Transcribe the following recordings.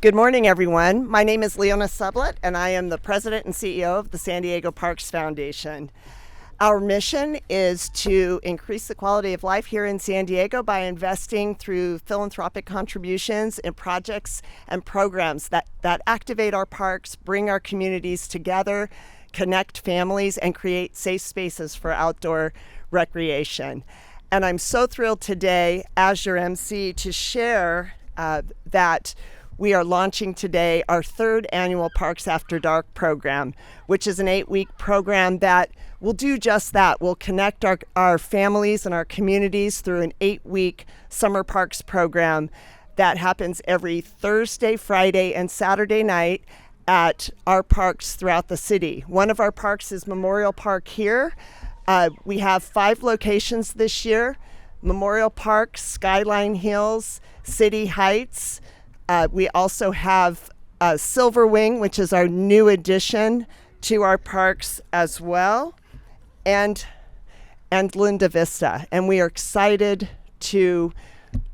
Good morning, everyone. My name is Leona Sublett, and I am the President and CEO of the San Diego Parks Foundation. Our mission is to increase the quality of life here in San Diego by investing through philanthropic contributions in projects and programs that activate our parks, bring our communities together, connect families, and create safe spaces for outdoor recreation. And I'm so thrilled today, as your MC, to share that we are launching today our third annual Parks After Dark program, which is an 8-week program that will do just that. We'll connect our families and our communities through an 8-week summer parks program that happens every Thursday, Friday, and Saturday night at our parks throughout the city. One of our parks is Memorial Park here. We have 5 locations this year: Memorial Park, Skyline Hills, City Heights. We also have Silver Wing, which is our new addition to our parks as well, and Linda Vista. And we are excited to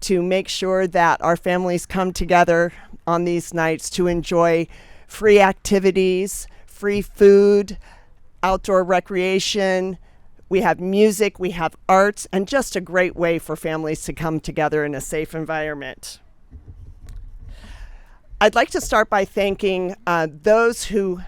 make sure that our families come together on these nights to enjoy free activities, free food, outdoor recreation. We have music, we have arts, and just a great way for families to come together in a safe environment. I'd like to start by thanking those who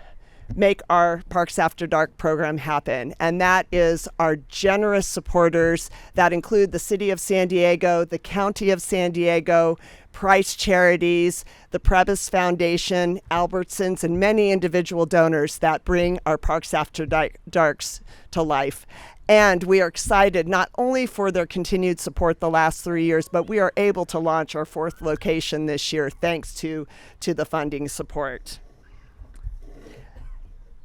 make our Parks After Dark program happen, and that is our generous supporters that include the City of San Diego, the County of San Diego, Price Charities, the Price Foundation, Albertsons, and many individual donors that bring our Parks After Darks to life. And we are excited not only for their continued support the last 3 years, but we are able to launch our 4th location this year thanks to the funding support.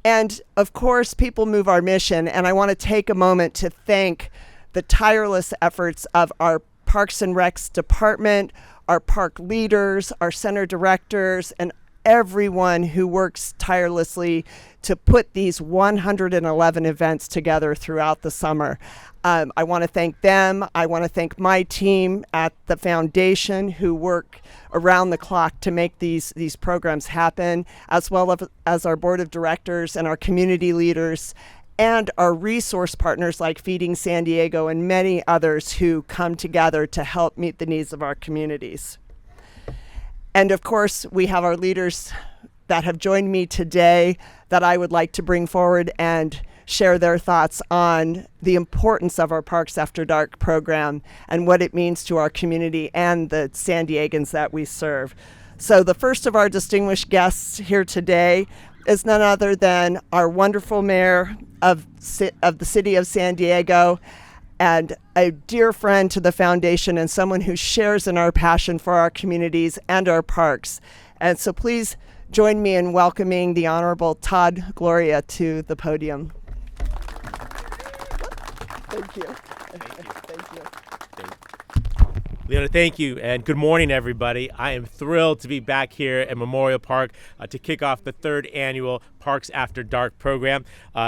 And of course, people move our mission, and I want to take a moment to thank the tireless efforts of our Parks and Recs department, our park leaders, our center directors, and everyone who works tirelessly to put these 111 events together throughout the summer. I want to thank them. I want to thank my team at the foundation who work around the clock to make these programs happen, as well as our board of directors and our community leaders and our resource partners like Feeding San Diego and many others who come together to help meet the needs of our communities. And of course, we have our leaders that have joined me today that I would like to bring forward and share their thoughts on the importance of our Parks After Dark program and what it means to our community and the San Diegans that we serve. So the first of our distinguished guests here today is none other than our wonderful mayor of the city of San Diego, and a dear friend to the foundation and someone who shares in our passion for our communities and our parks. And so please join me in welcoming the Honorable Todd Gloria to the podium. Thank you. Thank you. Leona, thank you, and good morning, everybody. I am thrilled to be back here at Memorial Park to kick off the 3rd annual Parks After Dark program.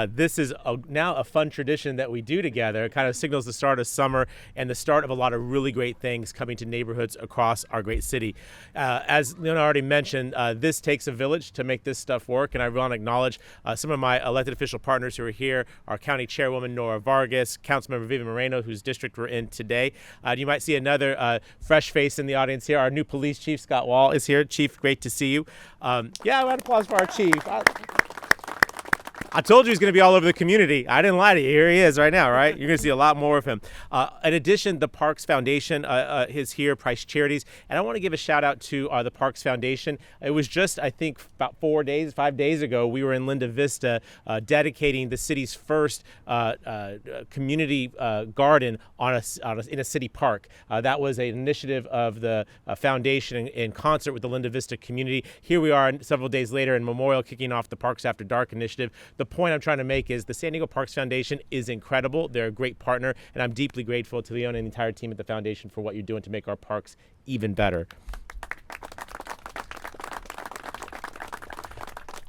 This is now a fun tradition that we do together. It kind of signals the start of summer and the start of a lot of really great things coming to neighborhoods across our great city. As Leona already mentioned, this takes a village to make this stuff work, and I want to acknowledge some of my elected official partners who are here, our county chairwoman, Nora Vargas, Councilmember Vivian Moreno, whose district we're in today. You might see another fresh face in the audience here. Our new police chief, Scott Wall, is here. Chief, great to see you. Round of applause for our chief. I told you he's going to be all over the community. I didn't lie to you. Here he is right now, right? You're going to see a lot more of him. In addition, the Parks Foundation is here, Price Charities. And I want to give a shout out to the Parks Foundation. It was just, I think, about 5 days ago, we were in Linda Vista dedicating the city's first community garden in a city park. That was an initiative of the foundation in concert with the Linda Vista community. Here we are several days later in Memorial kicking off the Parks After Dark initiative. The point I'm trying to make is the San Diego Parks Foundation is incredible. They're a great partner, and I'm deeply grateful to Leona and the entire team at the foundation for what you're doing to make our parks even better.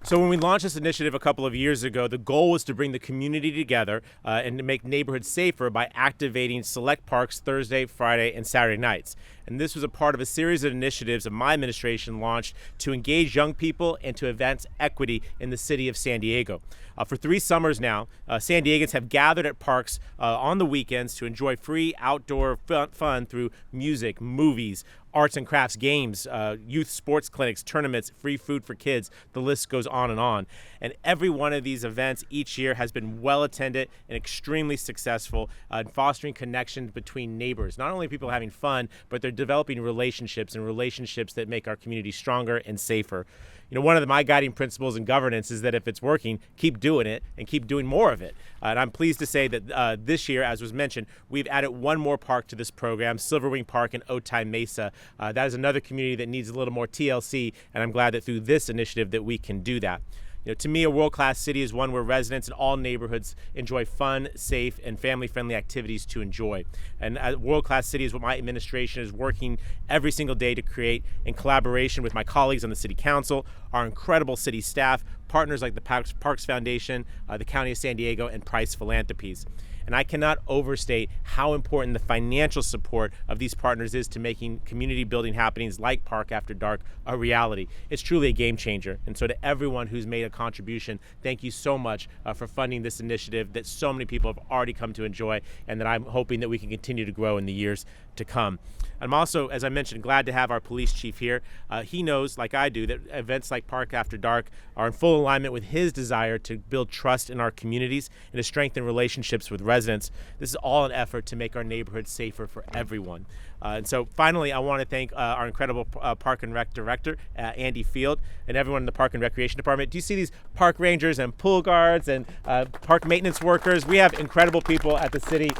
So when we launched this initiative a couple of years ago, the goal was to bring the community together and to make neighborhoods safer by activating select parks Thursday, Friday, and Saturday nights. And this was a part of a series of initiatives that my administration launched to engage young people and to advance equity in the city of San Diego. For 3 summers now, San Diegans have gathered at parks on the weekends to enjoy free outdoor fun through music, movies, arts and crafts, games, youth sports clinics, tournaments, free food for kids. The list goes on. And every one of these events each year has been well attended and extremely successful in fostering connections between neighbors. Not only people having fun, but they're developing relationships that make our community stronger and safer. You know, one of my guiding principles in governance is that if it's working, keep doing it and keep doing more of it. And I'm pleased to say that this year, as was mentioned, we've added one more park to this program, Silverwing Park in Otay Mesa. That is another community that needs a little more TLC, and I'm glad that through this initiative that we can do that. You know, to me, a world-class city is one where residents in all neighborhoods enjoy fun, safe, and family-friendly activities to enjoy. And a world-class city is what my administration is working every single day to create in collaboration with my colleagues on the City Council, our incredible city staff, partners like the Parks Foundation, the County of San Diego, and Price Philanthropies. And I cannot overstate how important the financial support of these partners is to making community building happenings like Park After Dark a reality. It's truly a game changer. And so to everyone who's made a contribution, thank you so much for funding this initiative that so many people have already come to enjoy, and that I'm hoping that we can continue to grow in the years to come. I'm also, as I mentioned, glad to have our police chief here. He knows, like I do, that events like Park After Dark are in full alignment with his desire to build trust in our communities and to strengthen relationships with residents. This is all an effort to make our neighborhoods safer for everyone. And so finally, I want to thank our incredible Park and Rec director, Andy Field, and everyone in the Park and Recreation Department. Do you see these park rangers and pool guards and park maintenance workers? We have incredible people at the city.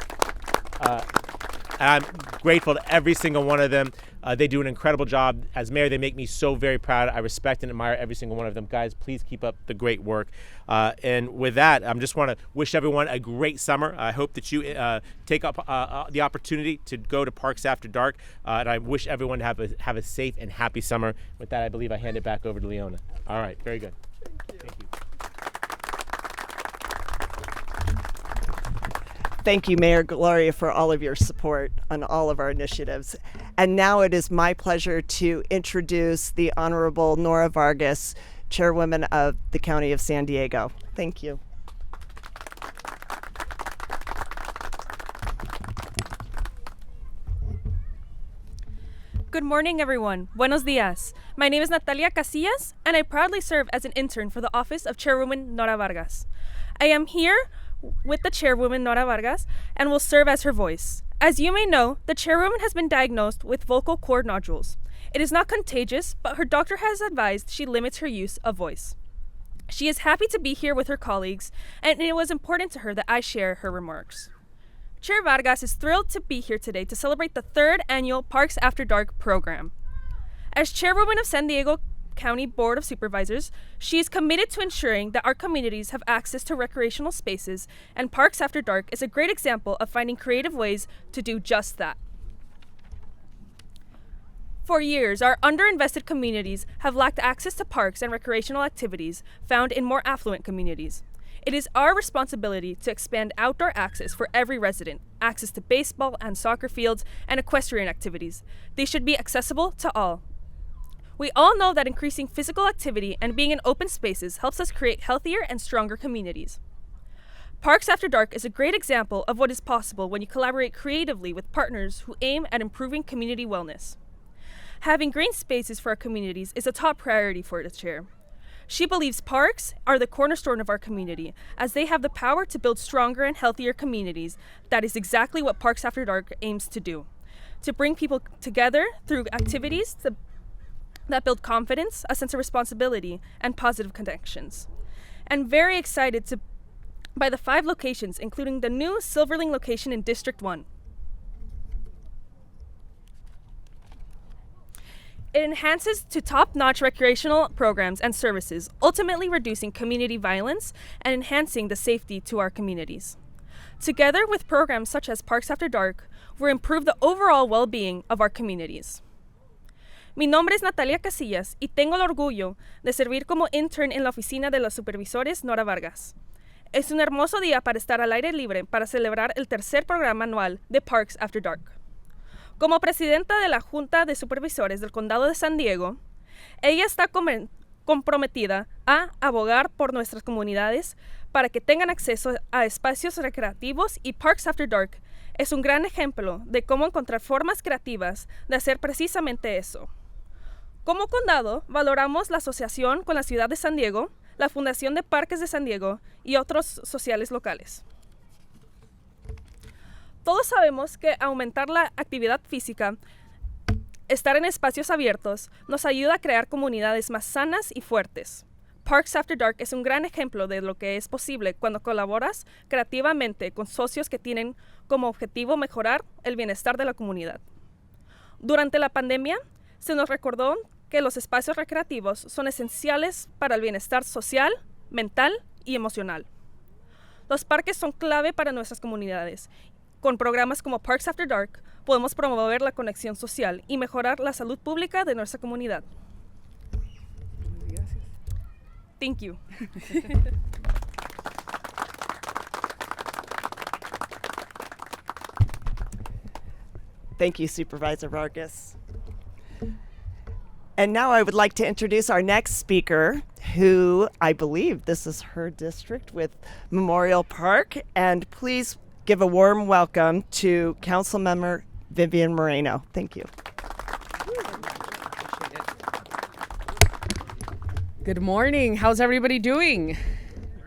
And I'm grateful to every single one of them. They do an incredible job. As mayor, they make me so very proud. I respect and admire every single one of them. Guys, please keep up the great work. And with that, I just want to wish everyone a great summer. I hope that you take up the opportunity to go to Parks After Dark. And I wish everyone to have a safe and happy summer. With that, I believe I hand it back over to Leona. All right, very good. Thank you. Thank you, Mayor Gloria, for all of your support on all of our initiatives. And now it is my pleasure to introduce the Honorable Nora Vargas, Chairwoman of the County of San Diego. Thank you. Good morning, everyone. Buenos dias. My name is Natalia Casillas, and I proudly serve as an intern for the office of Chairwoman Nora Vargas. I am here with the Chairwoman Nora Vargas and will serve as her voice. As you may know, the Chairwoman has been diagnosed with vocal cord nodules. It is not contagious, but her doctor has advised she limits her use of voice. She is happy to be here with her colleagues, and it was important to her that I share her remarks. Chair Vargas is thrilled to be here today to celebrate the 3rd annual Parks After Dark program. As Chairwoman of San Diego County Board of Supervisors, she is committed to ensuring that our communities have access to recreational spaces, and Parks After Dark is a great example of finding creative ways to do just that. For years, our underinvested communities have lacked access to parks and recreational activities found in more affluent communities. It is our responsibility to expand outdoor access for every resident, access to baseball and soccer fields and equestrian activities. They should be accessible to all. We all know that increasing physical activity and being in open spaces helps us create healthier and stronger communities. Parks After Dark is a great example of what is possible when you collaborate creatively with partners who aim at improving community wellness. Having green spaces for our communities is a top priority for the chair. She believes parks are the cornerstone of our community, as they have the power to build stronger and healthier communities. That is exactly what Parks After Dark aims to do, to bring people together through activities that build confidence, a sense of responsibility, and positive connections. I'm very excited by the 5 locations, including the new Silverwing location in District 1. It enhances to top-notch recreational programs and services, ultimately reducing community violence and enhancing the safety to our communities. Together with programs such as Parks After Dark, we improve the overall well-being of our communities. Mi nombre es Natalia Casillas y tengo el orgullo de servir como intern en la oficina de los supervisores Nora Vargas. Es un hermoso día para estar al aire libre para celebrar el tercer programa anual de Parks After Dark. Como presidenta de la Junta de Supervisores del Condado de San Diego, ella está comprometida a abogar por nuestras comunidades para que tengan acceso a espacios recreativos y Parks After Dark es un gran ejemplo de cómo encontrar formas creativas de hacer precisamente eso. Como condado, valoramos la asociación con la ciudad de San Diego, la Fundación de Parques de San Diego y otros sociales locales. Todos sabemos que aumentar la actividad física, estar en espacios abiertos, nos ayuda a crear comunidades más sanas y fuertes. Parks After Dark es un gran ejemplo de lo que es posible cuando colaboras creativamente con socios que tienen como objetivo mejorar el bienestar de la comunidad. Durante la pandemia, se nos recordó que los espacios recreativos son esenciales para el bienestar social, mental y emocional. Los parques son clave para nuestras comunidades. Con programas como Parks After Dark, podemos promover la conexión social y mejorar la salud pública de nuestra comunidad. Gracias. Thank you. Thank you, Supervisor Vargas. And now I would like to introduce our next speaker, who I believe this is her district with Memorial Park. And please give a warm welcome to Councilmember Vivian Moreno. Thank you. Good morning. How's everybody doing?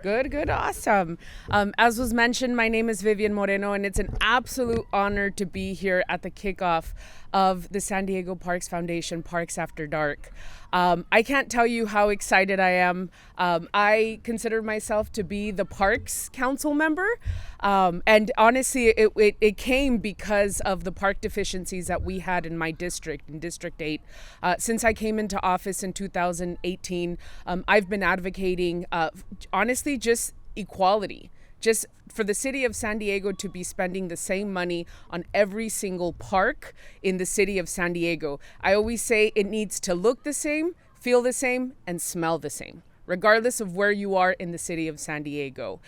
Good, awesome. As was mentioned, my name is Vivian Moreno, and it's an absolute honor to be here at the kickoff of the San Diego Parks Foundation Parks After Dark. I can't tell you how excited I am. I consider myself to be the Parks Council member, and honestly, it came because of the park deficiencies that we had in my district, in District 8. Since I came into office in 2018, I've been advocating, honestly, just equality. Just for the city of San Diego to be spending the same money on every single park in the city of San Diego. I always say it needs to look the same, feel the same, and smell the same, regardless of where you are in the city of San Diego.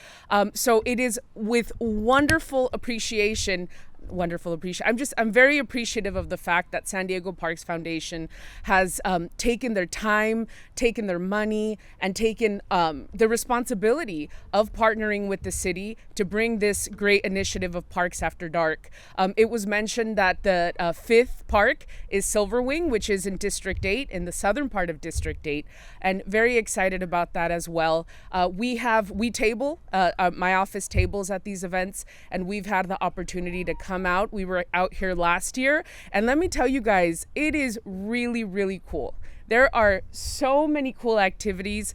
So it is with wonderful appreciation. I'm very appreciative of the fact that San Diego Parks Foundation has taken their time, taken their money, and taken the responsibility of partnering with the city to bring this great initiative of Parks After Dark. It was mentioned that the fifth park is Silver Wing, which is in District 8, in the southern part of District 8, and very excited about that as well. We table, my office tables at these events, and we've had the opportunity to come out. We were out here last year, and let me tell you guys, it is really, really cool. There are so many cool activities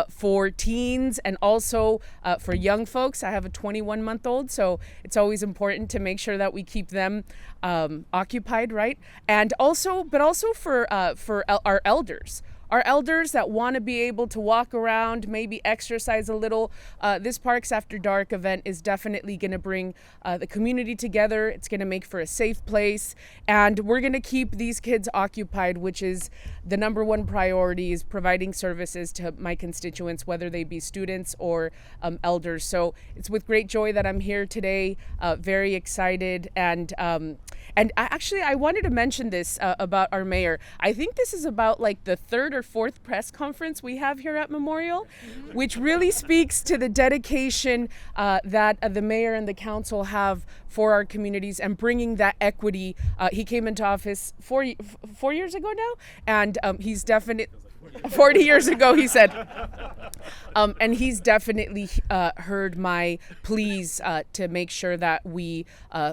for teens and also for young folks. I have a 21-month-old, so it's always important to make sure that we keep them occupied, right? And also, but also for our elders. Our elders that want to be able to walk around, maybe exercise a little. This Parks After Dark event is definitely going to bring the community together. It's going to make for a safe place. And we're going to keep these kids occupied, which is the number one priority, is providing services to my constituents, whether they be students or elders. So it's with great joy that I'm here today, very excited. And actually, I wanted to mention this about our mayor. I think this is about like the third or fourth press conference we have here at Memorial, which really speaks to the dedication that the mayor and the council have for our communities and bringing that equity. He came into office 4 years ago now, and he's definitely 40 years ago, he said. And he's definitely heard my pleas to make sure that we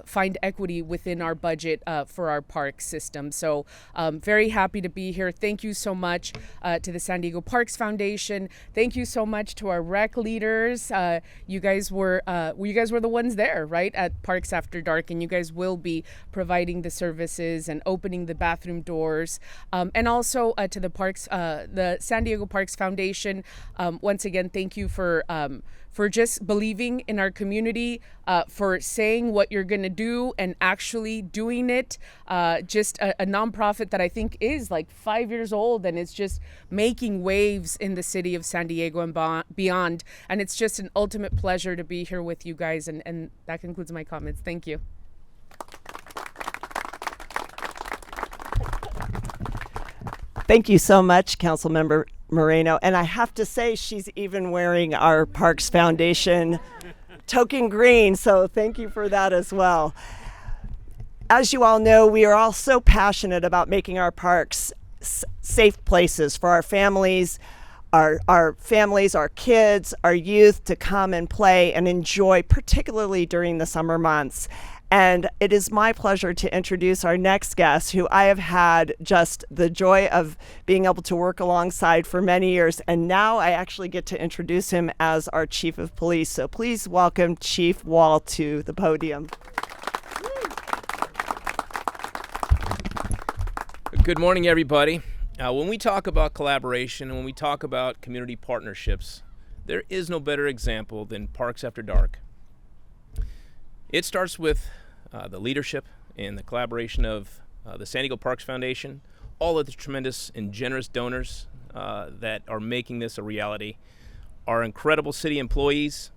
find equity within our budget for our park system. So very happy to be here. Thank you so much to the San Diego Parks Foundation. Thank you so much to our rec leaders. You guys were the ones there, right, at Parks After Dark, and you guys will be providing the services and opening the bathroom doors. And also to the San Diego Parks Foundation. Once again, thank you for just believing in our community, for saying what you're going to do and actually doing it. Just a nonprofit that I think is like 5 years old and it's just making waves in the city of San Diego and beyond. And it's just an ultimate pleasure to be here with you guys. And that concludes my comments. Thank you. Thank you so much, Councilmember Moreno. And I have to say, she's even wearing our Parks Foundation token green, so thank you for that as well. As you all know, we are all so passionate about making our parks safe places for our families, our kids, our youth to come and play and enjoy, particularly during the summer months. And it is my pleasure to introduce our next guest, who I have had just the joy of being able to work alongside for many years. And now I actually get to introduce him as our Chief of Police. So please welcome Chief Wall to the podium. Good morning, everybody. When we talk about collaboration and when we talk about community partnerships, there is no better example than Parks After Dark. It starts with the leadership and the collaboration of the San Diego Parks Foundation, all of the tremendous and generous donors that are making this a reality, our incredible city employees,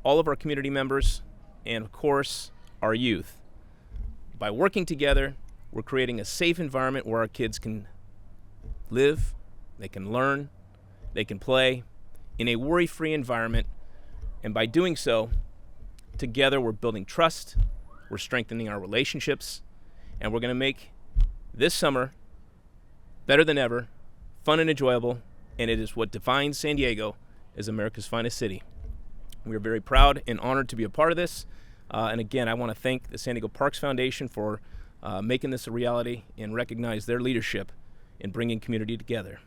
all of our community members, and of course, our youth. By working together, we're creating a safe environment where our kids can live, they can learn, they can play in a worry-free environment, and by doing so, together, we're building trust, we're strengthening our relationships, and we're going to make this summer better than ever, fun and enjoyable, and it is what defines San Diego as America's finest city. We are very proud and honored to be a part of this, and again, I want to thank the San Diego Parks Foundation for making this a reality and recognize their leadership in bringing community together.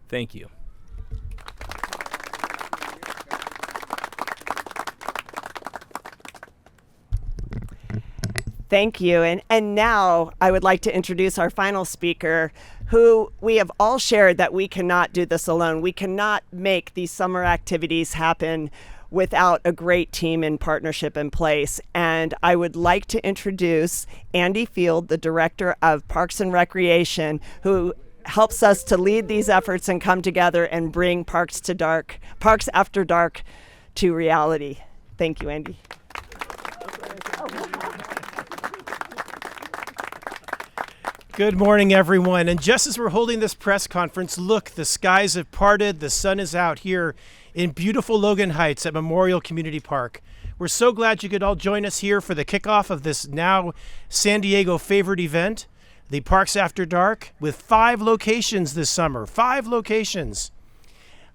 Thank you. Thank you. And now I would like to introduce our final speaker, who we have all shared that we cannot do this alone. We cannot make these summer activities happen without a great team and partnership in place. And I would like to introduce Andy Field, the Director of Parks and Recreation, who helps us to lead these efforts and come together and bring Parks After Dark to reality. Thank you, Andy. Good morning, everyone. And just as we're holding this press conference, look, the skies have parted, the sun is out here in beautiful Logan Heights at Memorial Community Park. We're so glad you could all join us here for the kickoff of this now San Diego favorite event, the Parks After Dark, with 5 locations this summer. 5 locations.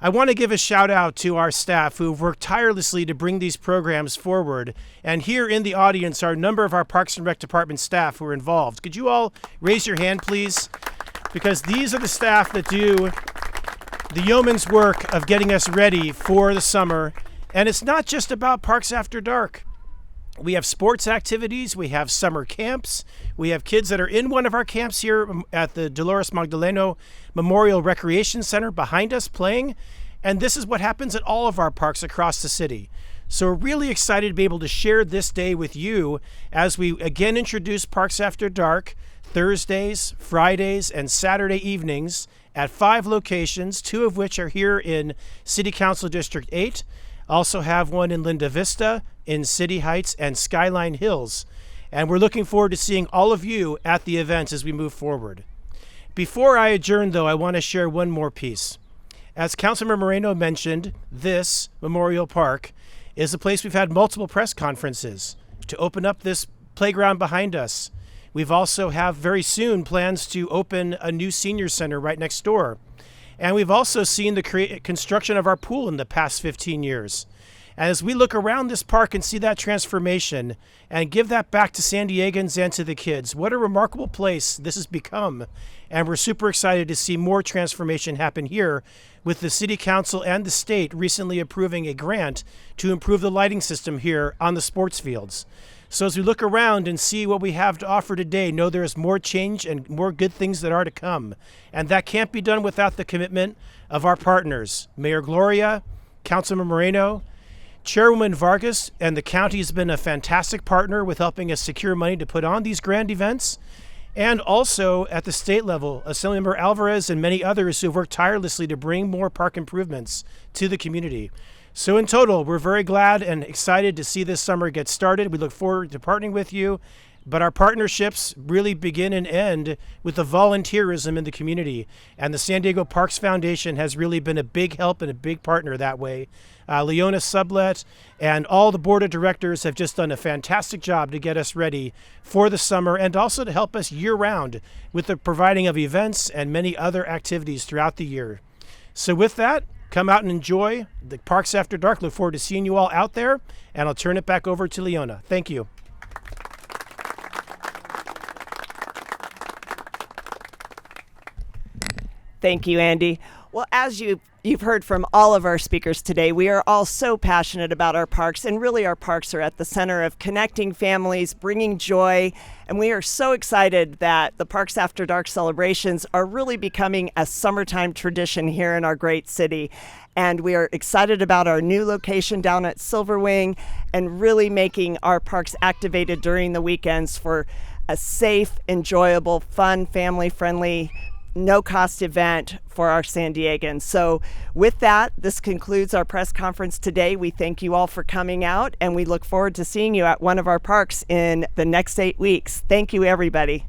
I want to give a shout out to our staff who have worked tirelessly to bring these programs forward. And here in the audience are a number of our Parks and Rec Department staff who are involved. Could you all raise your hand, please? Because these are the staff that do the yeoman's work of getting us ready for the summer. And it's not just about Parks After Dark. We have sports activities, we have summer camps, we have kids that are in one of our camps here at the Dolores Magdaleno Memorial Recreation Center behind us playing, and this is what happens at all of our parks across the city. So we're really excited to be able to share this day with you as we again introduce Parks After Dark Thursdays, Fridays, and Saturday evenings at 5 locations, 2 of which are here in City Council District 8. Also have one in Linda Vista, in City Heights, and Skyline Hills. And we're looking forward to seeing all of you at the events as we move forward. Before I adjourn, though, I want to share one more piece. As Councilmember Moreno mentioned, this Memorial Park is a place we've had multiple press conferences to open up this playground behind us. We've also have very soon plans to open a new senior center right next door. And we've also seen the construction of our pool in the past 15 years. As we look around this park and see that transformation and give that back to San Diegans and to the kids, what a remarkable place this has become. And we're super excited to see more transformation happen here with the City Council and the state recently approving a grant to improve the lighting system here on the sports fields. So as we look around and see what we have to offer today, know there is more change and more good things that are to come. And that can't be done without the commitment of our partners, Mayor Gloria, Councilman Moreno, Chairwoman Vargas, and the county has been a fantastic partner with helping us secure money to put on these grand events. And also at the state level, Assemblymember Alvarez and many others who have worked tirelessly to bring more park improvements to the community. So in total, we're very glad and excited to see this summer get started. We look forward to partnering with you. But our partnerships really begin and end with the volunteerism in the community. And the San Diego Parks Foundation has really been a big help and a big partner that way. Leona Sublet and all the board of directors have just done a fantastic job to get us ready for the summer and also to help us year round with the providing of events and many other activities throughout the year. So with that, come out and enjoy the Parks After Dark. Look forward to seeing you all out there, and I'll turn it back over to Leona. Thank you. Thank you, Andy. Well, as you've heard from all of our speakers today, we are all so passionate about our parks, and really our parks are at the center of connecting families, bringing joy, and we are so excited that the Parks After Dark celebrations are really becoming a summertime tradition here in our great city. And we are excited about our new location down at Silver Wing and really making our parks activated during the weekends for a safe, enjoyable, fun, family-friendly, no-cost event for our San Diegans. So with that, this concludes our press conference today. We thank you all for coming out, and we look forward to seeing you at one of our parks in the next 8 weeks. Thank you, everybody.